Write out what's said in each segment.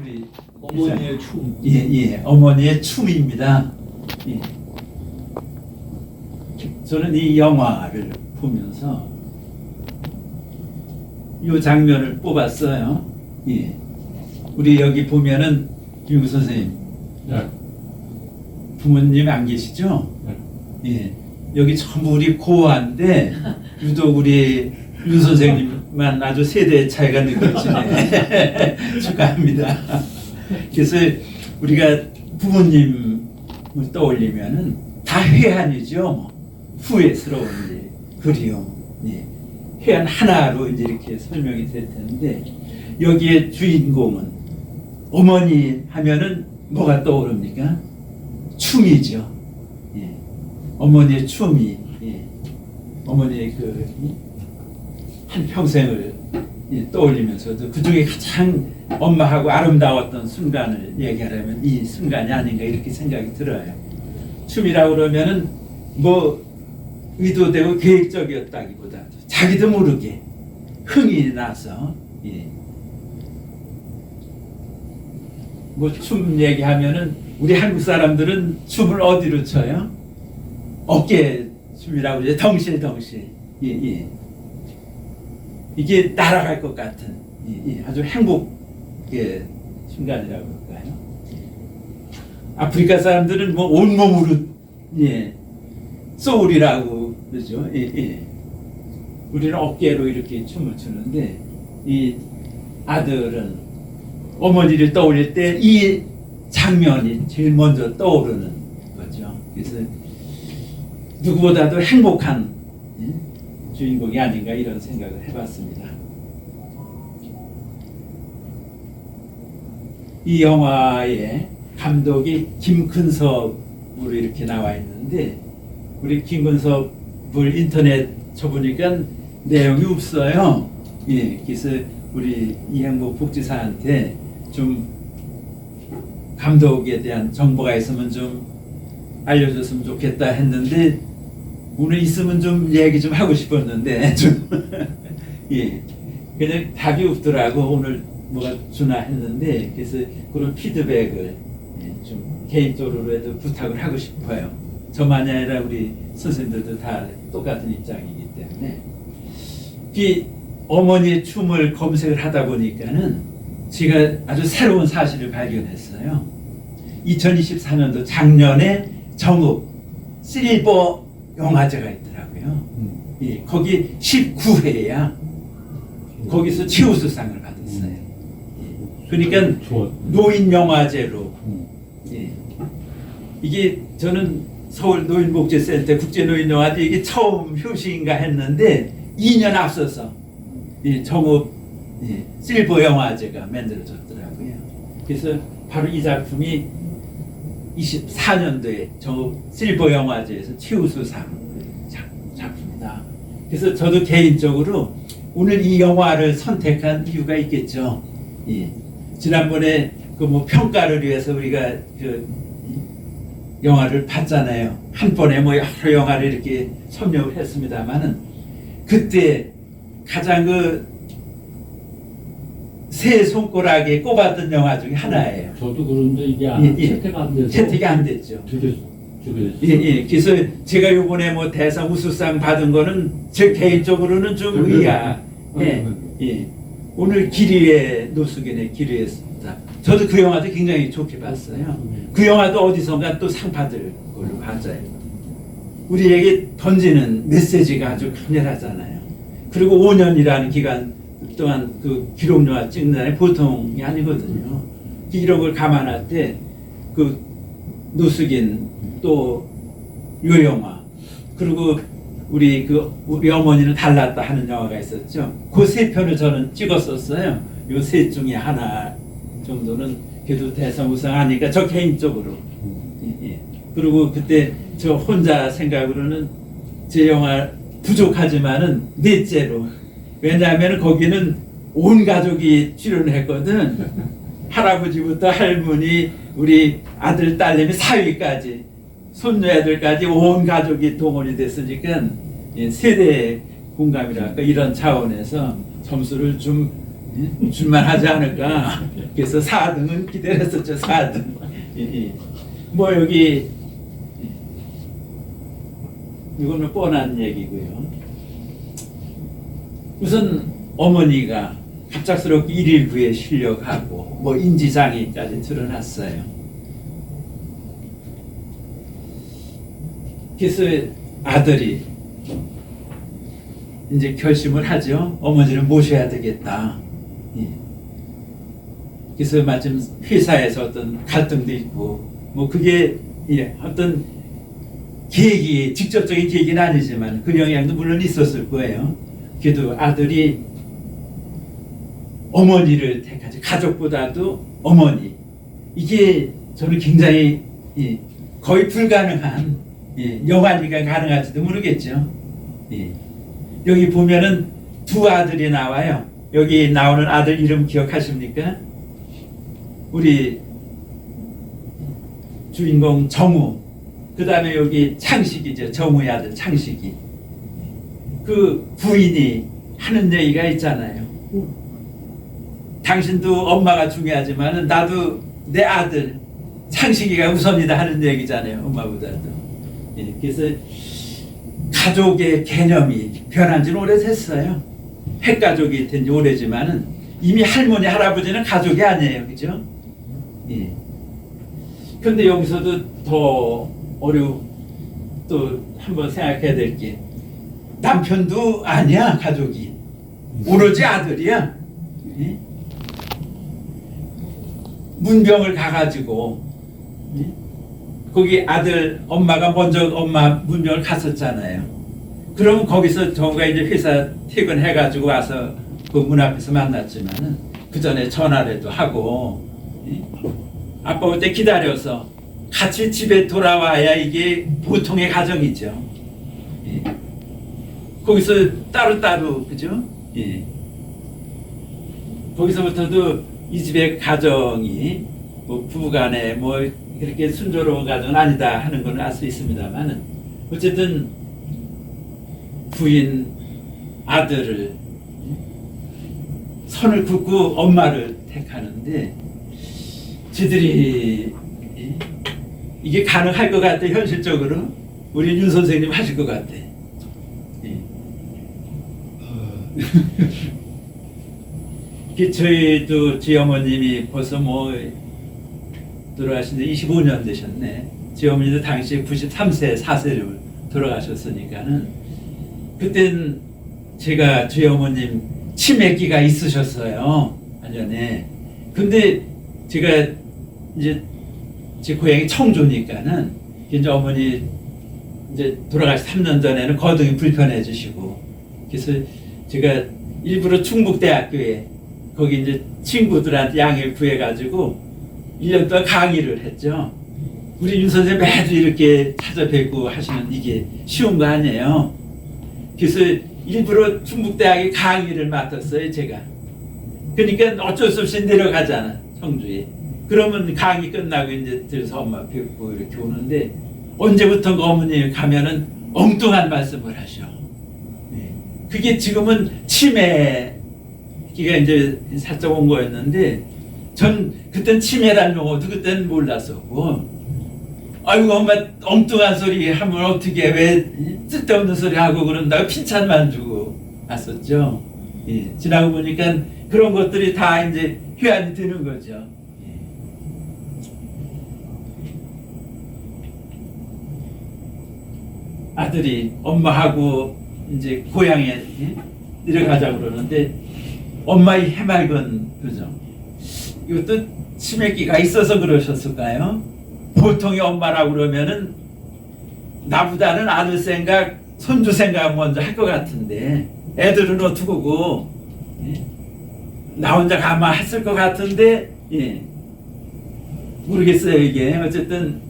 우리 어머니의 춤. 예, 어머니의 춤입니다. 예. 저는 이 영화를 보면서 이 장면을 뽑았어요. 예. 우리 여기 보면은 김우 선생님, 네. 부모님 안 계시죠? 네. 예. 여기 전부 우리 고아인데 유독 우리 유 선생님만 아주 세대 차이가 느껴지네. 축하합니다. 그래서 우리가 부모님을 떠올리면은 다 회한이죠. 뭐. 후회스러운 일, 그리움, 예. 회한 하나로 이제 이렇게 설명이 될 텐데 여기에 주인공은 어머니 하면은 뭐가 떠오릅니까? 춤이죠. 예. 어머니의 춤이, 예. 어머니의 한 평생을 떠올리면서도 그 중에 가장 엄마하고 아름다웠던 순간을 얘기하려면 이 순간이 아닌가 이렇게 생각이 들어요. 춤이라고 그러면은 뭐 의도되고 계획적이었다기보다도 자기도 모르게 흥이 나서, 예. 뭐 춤 얘기하면은 우리 한국 사람들은 춤을 어디로 춰요? 어깨 춤이라고 이제 덩실덩실. 예, 예. 이게 날아갈 것 같은, 예, 예. 아주 행복의 순간이라고 할까요? 아프리카 사람들은 뭐 온몸으로, 예, 소울이라고 그러죠. 예, 예. 우리는 어깨로 이렇게 춤을 추는데 이 아들은 어머니를 떠올릴 때 이 장면이 제일 먼저 떠오르는 거죠. 그래서 누구보다도 행복한, 예? 주인공이 아닌가 이런 생각을 해봤습니다. 이 영화의 감독이 김근섭으로 이렇게 나와 있는데 우리 김근섭을 인터넷 쳐보니까 내용이 없어요. 예, 그래서 우리 이행복 복지사한테 좀 감독에 대한 정보가 있으면 좀 알려줬으면 좋겠다 했는데 오늘 있으면 좀 얘기 좀 하고 싶었는데 좀 예, 그냥 답이 없더라고. 오늘 뭐가 주나 했는데 그래서 그런 피드백을, 예, 좀 개인적으로라도 부탁을 하고 싶어요. 저만이 아니라 우리 선생님들도 다 똑같은 입장이기 때문에 이 어머니의 춤을 검색을 하다 보니까는 제가 아주 새로운 사실을 발견했어요. 2024년도 작년에 정읍 실버 영화제가 있더라고요. 예, 거기 19회야. 거기서 최우수상을 받았어요. 예, 그러니까 노인 영화제로, 예. 이게 저는 서울 노인복지센터 국제노인영화제 이게 처음 효시인가 했는데 2년 앞서서 이 정읍, 예, 실버 영화제가 만들어졌더라고요. 그래서 바로 이 작품이 24년도에 정읍 실버 영화제에서 최우수상 작품이다. 그래서 저도 개인적으로 오늘 이 영화를 선택한 이유가 있겠죠. 예. 지난번에 그 뭐 평가를 위해서 우리가 그 영화를 봤잖아요. 한 번에 뭐 여러 영화를 이렇게 섭렵을 했습니다만은 그때 가장 새 손가락에 꼽았던 영화 중에 하나예요. 저도 그런데 이게 채택 안 돼서 채택이 안 됐죠. 주게 예, 예. 그래서 제가 요번에 뭐 대상 우수상 받은 거는 제 개인적으로는 좀 의아. 예, 예. 오늘 기리의 노숙인의 기리였습니다. 저도 그 영화도 굉장히 좋게 봤어요. 그 영화도 어디선가 또 상 받을 걸로 봤어요. 우리에게 던지는 메시지가 아주 강렬하잖아요. 그리고 5년이라는 기간 동안 그 기록 영화 찍는 게 보통이 아니거든요. 이런 걸 감안할 때 그 노숙인 또 요 영화 그리고 우리 어머니는 달랐다 하는 영화가 있었죠. 그 세 편을 저는 찍었었어요. 요 셋 중에 하나 정도는 그래도 대상 우상 아니까 저 개인적으로. 예, 예. 그리고 그때 저 혼자 생각으로는 제 영화 부족하지만은 넷째로. 왜냐하면 거기는 온 가족이 출연을 했거든. 할아버지부터 할머니, 우리 아들, 딸내미, 사위까지, 손녀 애들까지 온 가족이 동원이 됐으니까 세대 공감이랄까 이런 차원에서 점수를 좀 줄만 하지 않을까. 그래서 4등은 기대를 했었죠. 4등. 뭐 여기 이거는 뻔한 얘기고요. 우선 어머니가 갑작스럽게 119에 실려가고 뭐 인지장애까지 드러났어요. 그래서 아들이 이제 결심을 하죠. 어머니를 모셔야 되겠다. 그래서 마침 회사에서 어떤 갈등도 있고 뭐 그게 어떤 계획이 직접적인 계획은 아니지만 그 영향도 물론 있었을 거예요. 그래도 아들이 어머니를 택하지, 가족보다도 어머니, 이게 저는 굉장히 거의 불가능한 영환이가 가능할지도 모르겠죠. 여기 보면은 두 아들이 나와요. 여기 나오는 아들 이름 기억하십니까? 우리 주인공 정우, 그 다음에 여기 창식이죠. 정우의 아들 창식이. 그 부인이 하는 얘기가 있잖아요. 당신도 엄마가 중요하지만 나도 내 아들 창식이가 우선이다 하는 얘기잖아요. 엄마보다도. 그래서 가족의 개념이 변한 지는 오래됐어요. 핵가족이 된 지 오래지만은 이미 할머니, 할아버지는 가족이 아니에요. 그죠? 그런데 여기서도 더 또 한번 생각해야 될 게 남편도 아니야, 가족이. 오로지 아들이야. 문병을 가가지고 거기 아들 엄마가 먼저 엄마 문병을 갔었잖아요. 그러면 거기서 정우가 이제 회사 퇴근해가지고 와서 그 문 앞에서 만났지만은 그 전에 전화라도 하고 아빠 올 때 기다려서 같이 집에 돌아와야 이게 보통의 가정이죠. 거기서 따로따로, 그죠? 거기서부터도 이 집의 가정이 뭐 부부간에 뭐 그렇게 순조로운 가정은 아니다 하는 건 알 수 있습니다만은 어쨌든 부인 아들을 선을 긋고 엄마를 택하는데 지들이 이게 가능할 것 같아. 현실적으로 우리 윤 선생님 하실 것 같아. 저희도 제 어머님이 벌써 뭐 돌아가신 지 25년 되셨네. 제 어머니도 당시 93세 4세를 돌아가셨으니까는 그땐 제가 제 어머님 치매기가 있으셨어요. 완전히. 근데 제가 이제 제 고향이 청주니까는 이제 어머니 이제 돌아가시 3년 전에는 거동이 불편해지시고 그래서 제가 일부러 충북대학교에 거기 이제 친구들한테 양해를 구해가지고 1년 동안 강의를 했죠. 우리 윤 선생님 매주 이렇게 찾아뵙고 하시는 이게 쉬운 거 아니에요. 그래서 일부러 충북대학에 강의를 맡았어요, 제가. 그러니까 어쩔 수 없이 내려가잖아, 청주에. 그러면 강의 끝나고 이제 들어서 엄마 뵙고 이렇게 오는데 언제부턴가 어머니 가면은 엉뚱한 말씀을 하셔. 그게 지금은 치매기가 이제 살짝 온 거였는데 전 그땐 치매란 용어도 그땐 몰랐었고 아이고 엄마 엉뚱한 소리 하면 어떻게 왜 쓸데없는 소리 하고 그런다고 핀찬만 주고 왔었죠. 지나고 보니까 그런 것들이 다 이제 회한이 되는 거죠. 아들이 엄마하고 이제 고향에 내려가자 그러는데 엄마의 해맑은 표정. 이것도 치매기가 있어서 그러셨을까요? 보통의 엄마라고 그러면은 나보다는 아들 생각, 손주 생각 먼저 할 것 같은데 애들은 어떡하고 나 혼자 가만 했을 것 같은데 모르겠어요 이게. 어쨌든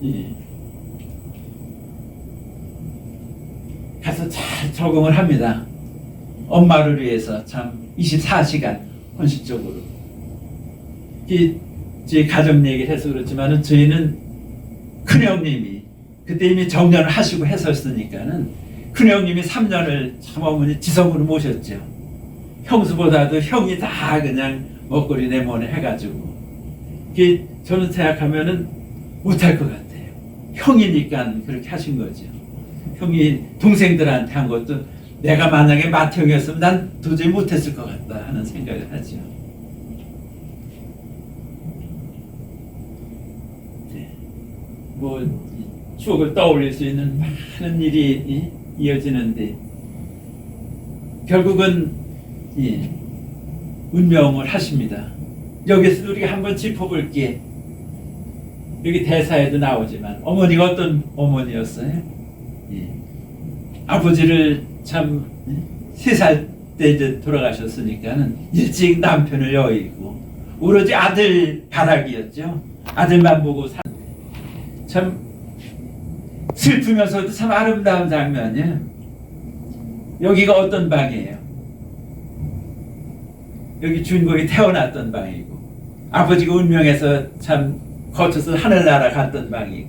가서 잘 적응을 합니다. 엄마를 위해서 참 24시간 헌신적으로. 제 가정 얘기를 해서 그렇지만은 저희는 큰형님이 그때 이미 정년을 하시고 했었으니까는 큰형님이 3년을 참 어머니 지성으로 모셨죠. 형수보다도 형이 다 그냥 먹거리 내모네 해가지고 이게 저는 생각하면은 못할 것 같아요. 형이니까 그렇게 하신 거죠. 형이 동생들한테 한 것도 내가 만약에 맏형이었으면 난 도저히 못했을 것 같다 하는 생각을 하죠. 네. 뭐 추억을 떠올릴 수 있는 많은 일이 이어지는데 결국은 운명을 하십니다. 여기서 우리가 한번 짚어볼 게 여기 대사에도 나오지만 어머니가 어떤 어머니였어요? 아버지를 참 3살 때 이제 돌아가셨으니까는 일찍 남편을 여의고 오로지 아들 바라기였죠. 아들만 보고 참 슬프면서도 참 아름다운 장면이에요. 여기가 어떤 방이에요? 여기 주인공이 태어났던 방이고 아버지가 운명에서 참 거쳐서 하늘나라 갔던 방이고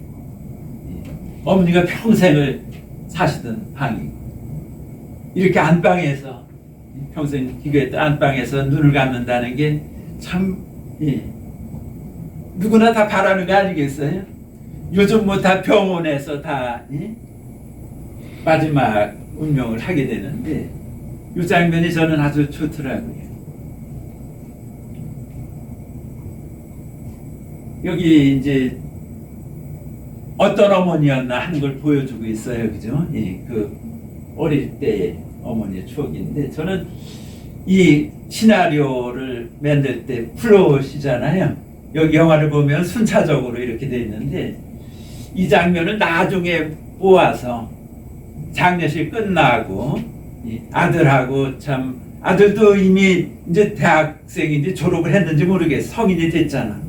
어머니가 평생을 사시던 방이고 이렇게 안방에서 평생 기도했던 안방에서 눈을 감는다는 게 참 누구나 다 바라는 거 아니겠어요? 요즘 뭐 다 병원에서 다 마지막 운명을 하게 되는데 이 장면이 저는 아주 좋더라고요. 여기 이제 어떤 어머니였나 하는 걸 보여주고 있어요. 그죠? 그 어릴 때 어머니의 추억인데 저는 이 시나리오를 만들 때 플롯이잖아요. 여기 영화를 보면 순차적으로 이렇게 돼 있는데 이 장면을 나중에 모아서 장례식 끝나고 아들하고 참 아들도 이미 이제 대학생인지 졸업을 했는지 모르겠어. 성인이 됐잖아.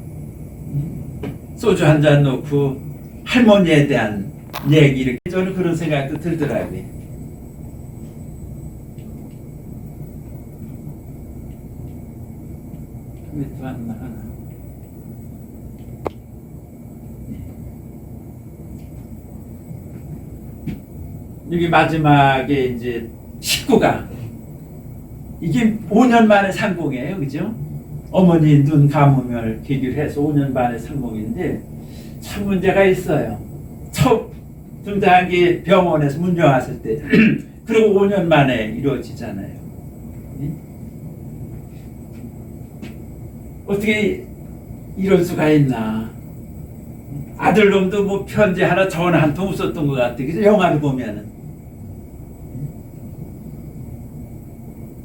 소주 한 잔 놓고 할머니에 대한 얘기 이렇게 저는 그런 생각도 들더라고요. 왜 또 안 나가나? 여기 마지막에 이제 식구가 이게 5년 만에 상봉이에요, 그죠? 어머니 눈 감으면 계기를 해서 5년 만에 상봉인데 참 문제가 있어요. 첫 등장한 게 병원에서 문정 왔을 때 그리고 5년 만에 이루어지잖아요. 어떻게 이럴 수가 있나? 아들놈도 뭐 편지 하나 전화 한 통 썼던 것 같아. 그죠? 영화를 보면은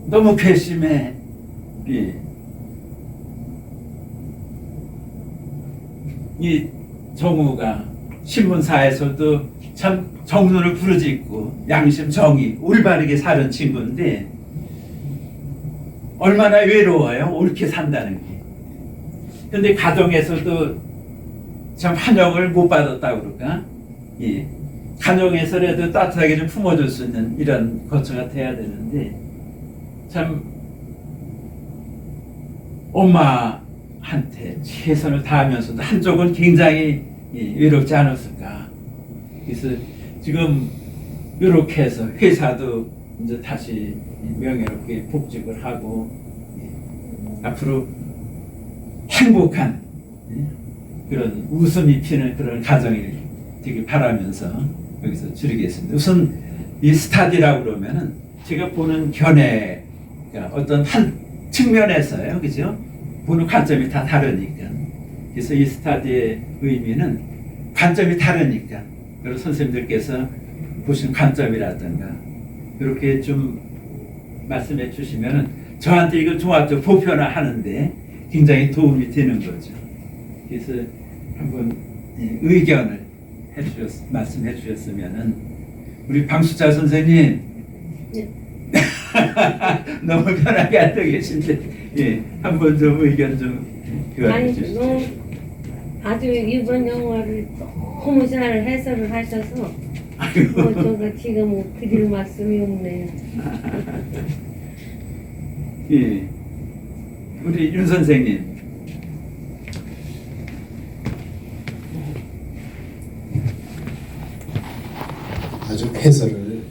너무 괘씸해. 이 정우가 신문사에서도 참 정론을 부르짖고 양심 정의 올바르게 사는 친구인데 얼마나 외로워요. 옳게 산다는 게. 근데 가정에서도 참 환영을 못 받았다고 그럴까? 가정에서라도 따뜻하게 좀 품어줄 수 있는 이런 거처가 돼야 되는데 참 엄마한테 최선을 다하면서도 한쪽은 굉장히 외롭지 않았을까. 그래서 지금 이렇게 해서 회사도 이제 다시 명예롭게 복직을 하고 앞으로 행복한 그런 웃음이 피는 그런 가정이 되길 바라면서 여기서 줄이겠습니다. 우선 이 스타디라고 그러면은 제가 보는 견해가 어떤 한 측면에서요, 그죠? 보는 관점이 다 다르니까. 그래서 이 스타디의 의미는 관점이 다르니까. 여러 선생님들께서 보신 관점이라든가 이렇게 좀 말씀해 주시면은 저한테 이걸 종합적 보편화 하는데 굉장히 도움이 되는 거죠. 그래서 한번 의견을 말씀해 주셨으면은 우리 방수자 선생님 너무 편하게 앉아 계신데 한번 좀 의견 좀 교환해 주시죠. 아주 이번 영화를 너무 잘 해설을 하셔서 제가 지금 드릴 말씀이 없네요. 예, 우리 윤 선생님. 아주 해설을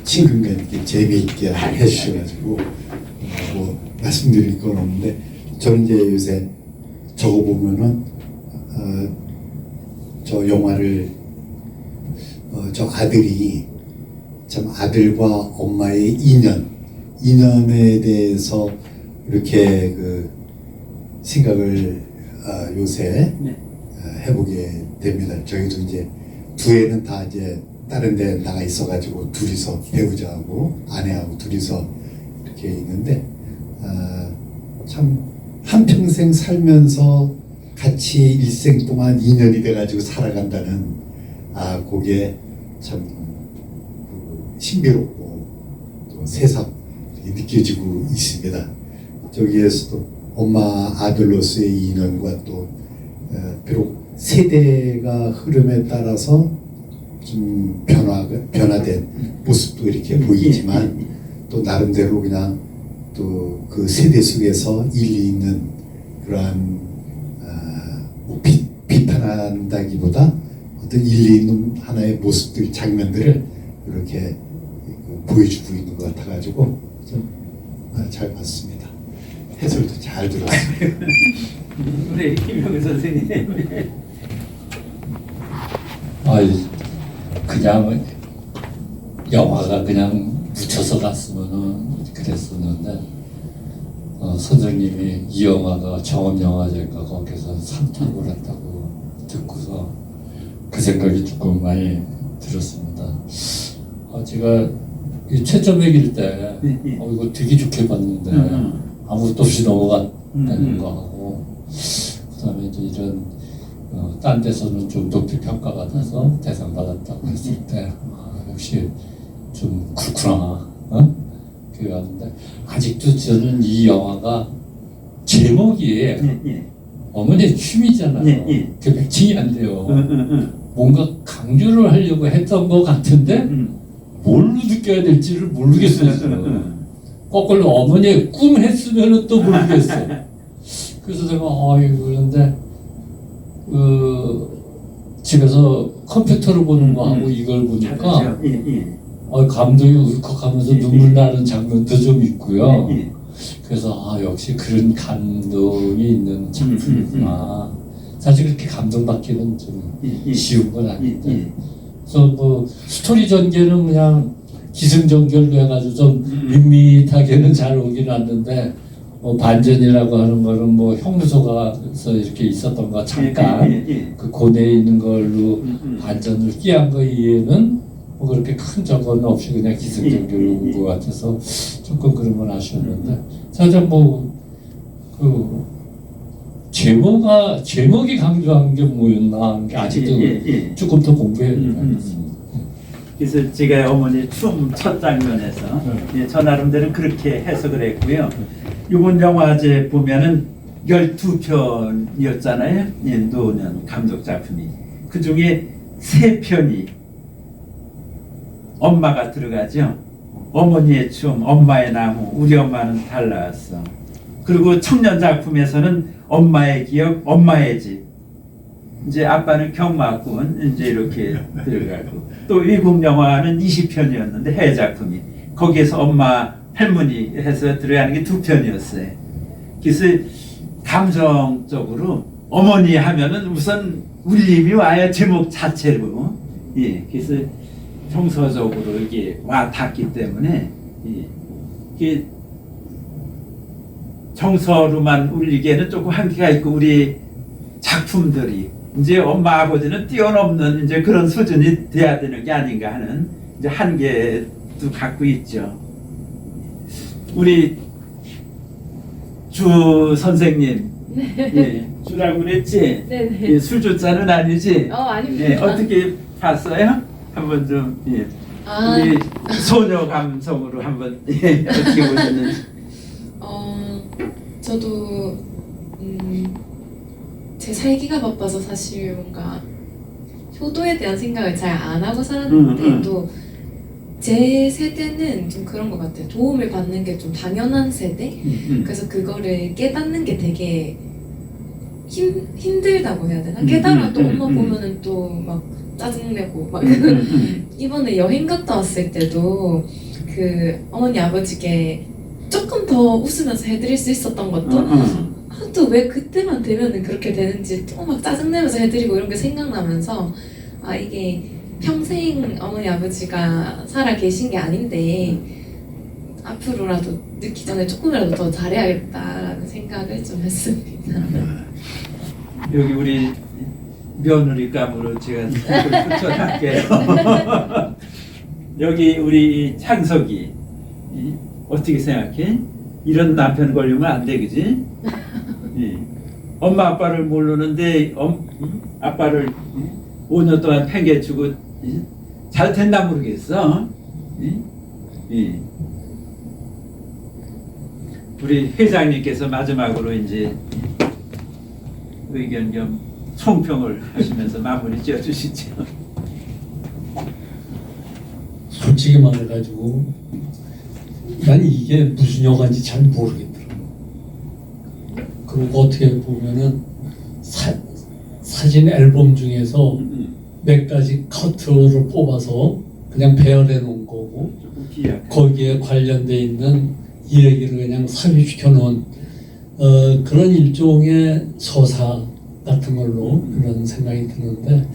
친근감 있게 재미있게 해주셔가지고 뭐 말씀드릴 건 없는데 저는 이제 요새 저거 보면은 저 영화를 저 아들이 참 아들과 엄마의 인연에 대해서 이렇게 그 생각을 요새 네. 해보게 됩니다. 저희도 이제 두 애는 다 이제 다른 데 나가 있어가지고 둘이서 배우자하고 아내하고 둘이서 이렇게 있는데 참 한평생 살면서 같이 일생 동안 인연이 돼가지고 살아간다는 그게 참 신비롭고 또 새삼 느껴지고 있습니다. 저기에서도 엄마 아들로서의 인연과 또 비록 세대가 흐름에 따라서 좀 변화된 모습도 이렇게 보이지만 또 나름대로 그냥 또 그 세대 속에서 일리 있는 그러한 뭐 비판한다기보다 어떤 일리 있는 하나의 모습들 장면들을 이렇게 보여주고 있는 것 같아가지고 좀 잘 봤습니다. 해설도 잘 들었습니다. 우리 김영우 선생님. 그냥 영화가 그냥 묻혀서 갔으면은 그랬었는데 선생님이 이 영화가 정업영화제인가 거기서 상탄을 했다고 듣고서 그 생각이 조금 많이 들었습니다. 제가 이 채점맥일 때 이거 되게 좋게 봤는데 아무것도 없이 넘어갔다는 거 하고 그다음에 이제 이런 딴 데서는 좀 높이 평가가 돼서 대상 받았다고 했을 때 역시 좀 그렇구나 그게 왔는데 아직도 저는 이 영화가 제목이 어머니의 춤이잖아요. 그 매칭이 안 돼요. 뭔가 강조를 하려고 했던 것 같은데 뭘로 느껴야 될지를 모르겠어요. 거꾸로 어머니의 꿈 했으면 또 모르겠어. 그래서 제가 그런데 집에서 컴퓨터를 보는 거하고 이걸 보니까 감동이 울컥하면서 눈물 나는 장면도 좀 있고요. 그래서 역시 그런 감동이 있는 작품이구나. 사실 그렇게 감동받기는 좀 쉬운 건 아닌데. 그래서 뭐 스토리 전개는 그냥 기승전결로 해가지고 좀 밋밋하게는 잘 오긴 왔는데 반전이라고 하는 거는 뭐 형무소가서 이렇게 있었던 거 잠깐 그 고뇌에 있는 걸로 반전을 끼한 거 이해는 뭐 그렇게 큰 저건 없이 그냥 기승전결로 온 것 같아서 조금 그런 건 아쉬웠는데 사실 뭐 그 제목이 강조한 게 뭐였나 아직도 조금 더 공부해야 되겠습니다. 그래서 제가 어머니 춤 첫 장면에서 저 나름대로 그렇게 해석을 했고요. 이번 영화제 보면은 12편이었잖아요. 노년 감독 작품이. 그 중에 3편이 엄마가 들어가죠. 어머니의 춤, 엄마의 나무, 우리 엄마는 달라왔어. 그리고 청년 작품에서는 엄마의 기억, 엄마의 집. 이제 아빠는 경마꾼 이제 이렇게 들어가고 또 미국 영화는 20편이었는데 해외 작품이 거기에서 엄마 할머니 해서 들어가는 게 2편이었어요. 그래서 감정적으로 어머니 하면은 우선 울림이 와요. 제목 자체로. 그래서 정서적으로 이게 와 닿기 때문에 이게 정서로만 울리기에는 조금 한계가 있고 우리 작품들이 이제 엄마 아버지는 뛰어넘는 이제 그런 수준이 돼야 되는 게 아닌가 하는 이제 한계도 갖고 있죠. 우리 주 선생님, 주라고 그랬지? 네네. 술주자는 아니지? 아닙니다. 어떻게 봤어요? 한번 좀 우리 소녀 감성으로 한번 어떻게 보셨는지. 저도 제 살기가 바빠서 사실 뭔가 효도에 대한 생각을 잘 안 하고 살았는데 또 제 세대는 좀 그런 것 같아요. 도움을 받는 게 좀 당연한 세대? 그래서 그거를 깨닫는 게 되게 힘들다고 해야 되나? 깨달아도 엄마 보면은 또 막 짜증내고 막 이번에 여행 갔다 왔을 때도 그 어머니 아버지께 조금 더 웃으면서 해드릴 수 있었던 것도 또 왜 그때만 되면은 그렇게 되는지 또 막 짜증내면서 해드리고 이런 게 생각나면서 아 이게 평생 어머니 아버지가 살아 계신 게 아닌데 앞으로라도 늦기 전에 조금이라도 더 잘해야겠다라는 생각을 좀 했습니다. 여기 우리 며느리감으로 제가 붙여놨게요. 여기 우리 창석이 어떻게 생각해? 이런 남편 걸리면 안 돼, 그지? 예. 엄마 아빠를 모르는데 아빠를 5년 동안 팽개치고 잘 된다 모르겠어. 예. 우리 회장님께서 마지막으로 이제 의견 겸 총평을 하시면서 마무리 지어주시죠. 솔직히 말해가지고 난 이게 무슨 영화인지 잘 모르겠더라고. 그리고 어떻게 보면은 사진 앨범 중에서 몇 가지 커트를 뽑아서 그냥 배열해 놓은 거고 조금 비약. 거기에 관련돼 있는 이 얘기를 그냥 삽입시켜 놓은 그런 일종의 서사 같은 걸로 그런 생각이 드는데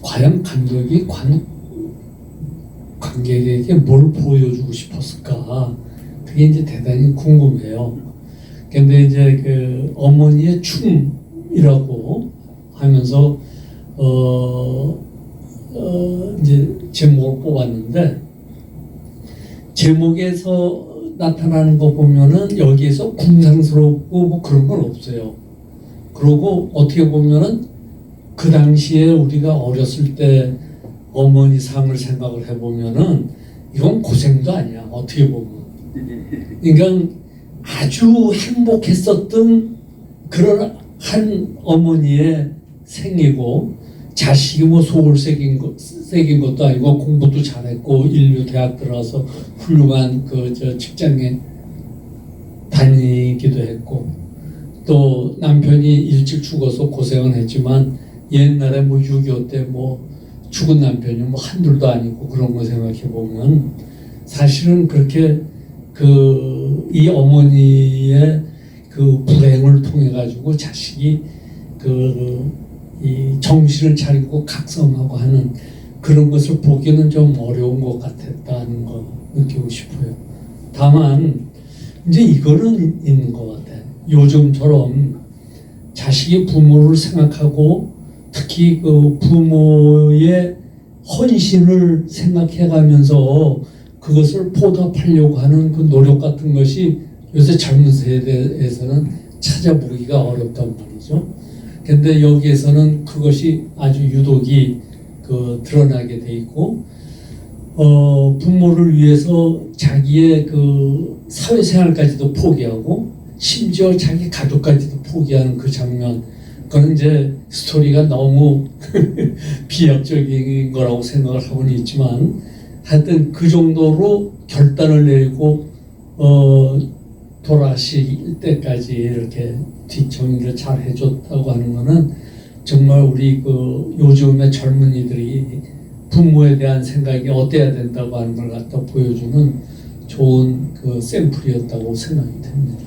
과연 감독이 관객에게 뭘 보여주고 싶었을까? 그게 이제 대단히 궁금해요. 근데 이제 그 어머니의 춤이라고 하면서 이제 제목을 뽑았는데 제목에서 나타나는 거 보면은 여기에서 궁상스럽고 뭐 그런 건 없어요. 그리고 어떻게 보면은 그 당시에 우리가 어렸을 때 어머니 상을 생각을 해보면은 이건 고생도 아니야. 어떻게 보면. 그러니까 아주 행복했었던 그런 한 어머니의 생이고 자식이 뭐 속을 새긴 것도 아니고 공부도 잘했고 인류 대학 들어서 훌륭한 직장에 다니기도 했고 또 남편이 일찍 죽어서 고생은 했지만 옛날에 뭐 6.25 때 뭐 죽은 남편이 뭐 한둘도 아니고 그런 거 생각해 보면 사실은 그렇게 이 어머니의 그 불행을 통해 가지고 자식이 이 정신을 차리고 각성하고 하는 그런 것을 보기는 좀 어려운 것 같았다는 거 느끼고 싶어요. 다만 이제 이거는 있는 것 같아요. 요즘처럼 자식이 부모를 생각하고 특히 그 부모의 헌신을 생각해가면서 그것을 보답하려고 하는 그 노력 같은 것이 요새 젊은 세대에서는 찾아보기가 어렵단 말이죠. 근데 여기에서는 그것이 아주 유독이 드러나게 돼 있고, 부모를 위해서 자기의 그 사회생활까지도 포기하고, 심지어 자기 가족까지도 포기하는 그 장면, 그건 이제 스토리가 너무 비약적인 거라고 생각을 하고는 있지만, 하여튼 그 정도로 결단을 내리고, 돌아가실 때까지 이렇게 뒷정리를 잘 해줬다고 하는 거는 정말 우리 요즘의 젊은이들이 부모에 대한 생각이 어때야 된다고 하는 걸 갖다 보여주는 좋은 샘플이었다고 생각이 됩니다.